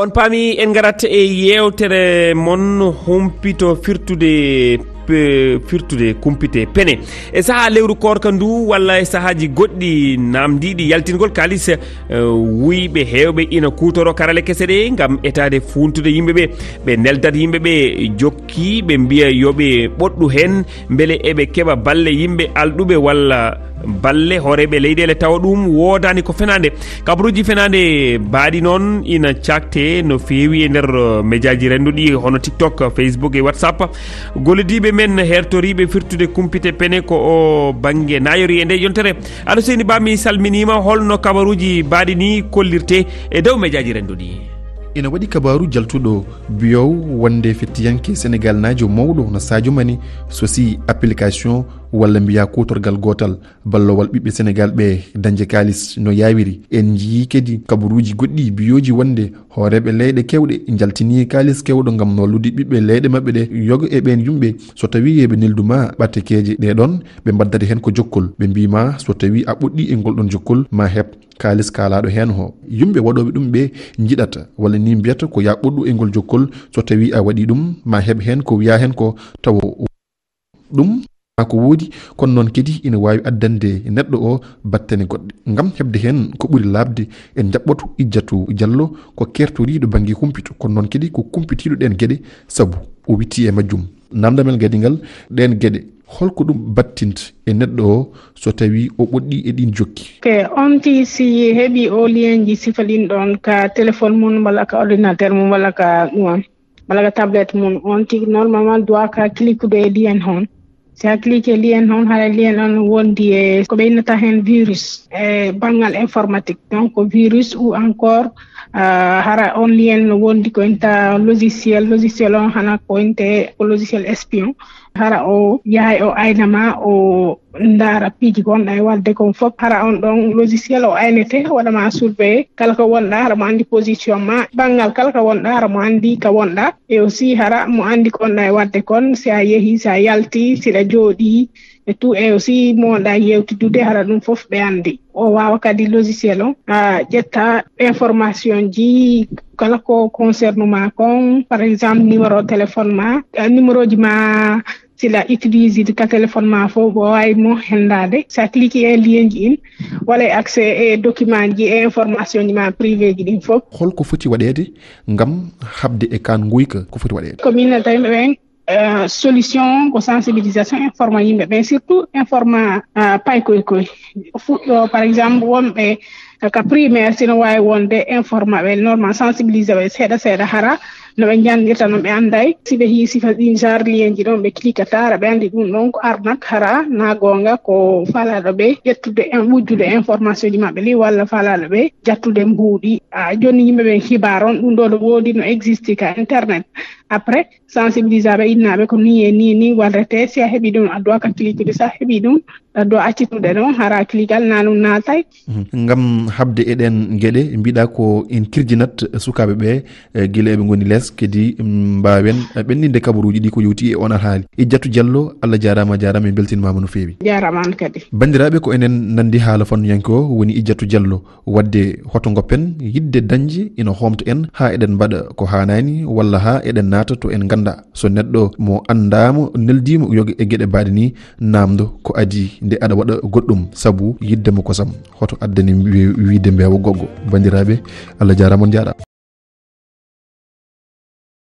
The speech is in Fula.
on paami en garat e yewtere mon humpito firtude kumpite pene e saha lewru korka ndu walla e sahaji goɗɗi namdiɗi yaltingol kalis wuyɓe hewɓe ina kutoro karale kese ɗe gam etade funtude yimɓeɓe ɓe neldat yimɓeɓe jokki ɓe mbiya yoɓe ɓoɗɗu hen beele eɓe keɓa balle yimɓe alɗuɓe walla balle horeɓe leyɗele tawa ɗum wodani ko fenade kabaruji fenade mbaɗi noon ina cakte no fewi e nder médiaji renduɗi hono TikTok, Facebook e WhatsApp. Gollidiɓe men hertoriɓe firtude kumpite pene ko o banggue nayori e nde yontere. Aɗa Seyni Ba mi salminima, holno kabaruji mbaɗi ni kollirte e dow médiaji renduɗi? ina waɗi kabaru jaltuɗo biyow wonde fettiyanke sénégal najo mawɗo no Sadio Mané sosi application walla mbiya kutorgal gotal ballowal ɓiɓɓe sénégal ɓe dañde kalis no yawiri. en jii kadi kabaruji goɗɗi biyoji wonde hooreɓe leyɗe kewɗe jaltini kalis kewɗo gam wallude ɓiɓɓe leyɗe mabɓe ɗe yoga e ɓen yumɓe so tawi eɓe nelduma ɓattekeje ɗeɗon ɓe baddata hen ko jokkol ɓe mbima so tawi a ɓoɗɗi e golɗon jokkol ma heeb kalis kalaɗo hen ho. yumɓe waɗoɓe ɗum ɓe jiɗata walla ni mbiyata ko ya ɓoɗɗu e ngol jokkol so tawi a waɗi ɗum ma heeb hen ko wiya hen ko tawa ɗum ko woodi kono noon kadi ina wawi addande neɗɗo o battane goɗɗe gam hebde hen ko ɓuuri labde en jaɓɓoto Idjatou Diallo ko kertoriɗo banggue humpito kono noon kadi ko kumpitiɗo ɗen gueɗe saabu o witti e majjum. namdamel gadi ngal ɗen gueɗe holko ɗum battinta e neɗɗo o so tawi o ɓoɗɗi e ɗin jokki? on ti si heeɓi o lien ji sifalin ɗon ka téléphone mum walla ka ordinateur mum walla ka ɗum walla ka tablette mum, on ti normalement doit ka cliquede e lien hon. si a cliqué lien hon haɗa lien on wondi e ko ɓeynata hen virus e banggal informatique, donc virus ou encore hara on lien wondi ko enta logiciel on hana ko ente ko logiciel espion hara o yahay o aynama o ndara piiji gonɗa e wadde kon fof hara on ɗon logiciel o aynete waɗama surveillé kala ko wonɗa hara mo andi position ma banggal kala ko wonɗa hara mo andi ka wonɗa e aussi hara mo andi ko wonɗa e wadde kon si a yeehi si a yalti siɗa jooɗi e tout e aussi mo wonɗa yewtidude hara ɗum fof ɓe andi. o wawa kadi logiciel o ƴetta information ji kala ko concerne ma kon, par exemple numéro téléphone ma numéro ji ma sila utilise ka téléphone ma fof bo wawi mo hendade sa cliquer e lien ji in wala accès e document ji e information ji ma privé ji ɗin fof. holko foti waɗede gam habde e kan guyka ko foti waɗede? ko min tawi ɓen solution ko sensibilisation informa yimɓe ɓen surtout informa pay koye fuɗɗo par exemple wonɓe ka primaire sino wawi wonde informa ɓe normal sensibilise ɓe seeɗa hara no ɓe janggirta no ɓe anday siɓe hi sifa ɗin genre lien ji ɗon ɓe cliquata hara ɓe andi ɗum ɗon ko arnak hara na gonga ko falaɗo ɓe ƴettude wujjude information ji mabɓe li walla falaɗo ɓe jattude mbuuɗi joni yimɓe ɓe hibar on ɗum ɗo ɗo woodi no existe ka internet. après sensibilisaɓe innaɓe ko ni e ni wallrete si a heeɓi ɗum a dowa ka cliquede sa heeɓi ɗum a dowa accitude ɗon hara cliqual na ɗum natay. gam habde eɗen gueɗe mbiɗa ko en kirjinat sukaɓe ɓe guila eɓe goni less kadi mbawen ɓenninde kabaruji ɗi ko yewti e on haali. Idjatou Diallo Allah jarama e beltinmama no fewi. jarama an kadi. bandiraɓe ko enen nandi haala fannuyanke o woni Idjatou Diallo wadde hoto goppen yidde dañde ina homta en ha eɗen mbaɗa ko hanani walla ha eɗen naata to en ganda so neɗɗo mo andama neldima yoga e gueɗe mbaɗe ni namdo ko adi nde aɗa waɗa goɗɗum saabu yiddemo kosam hoto addani wiide mbewa goggo. bandiraɓe Allah jarama on jaɗa.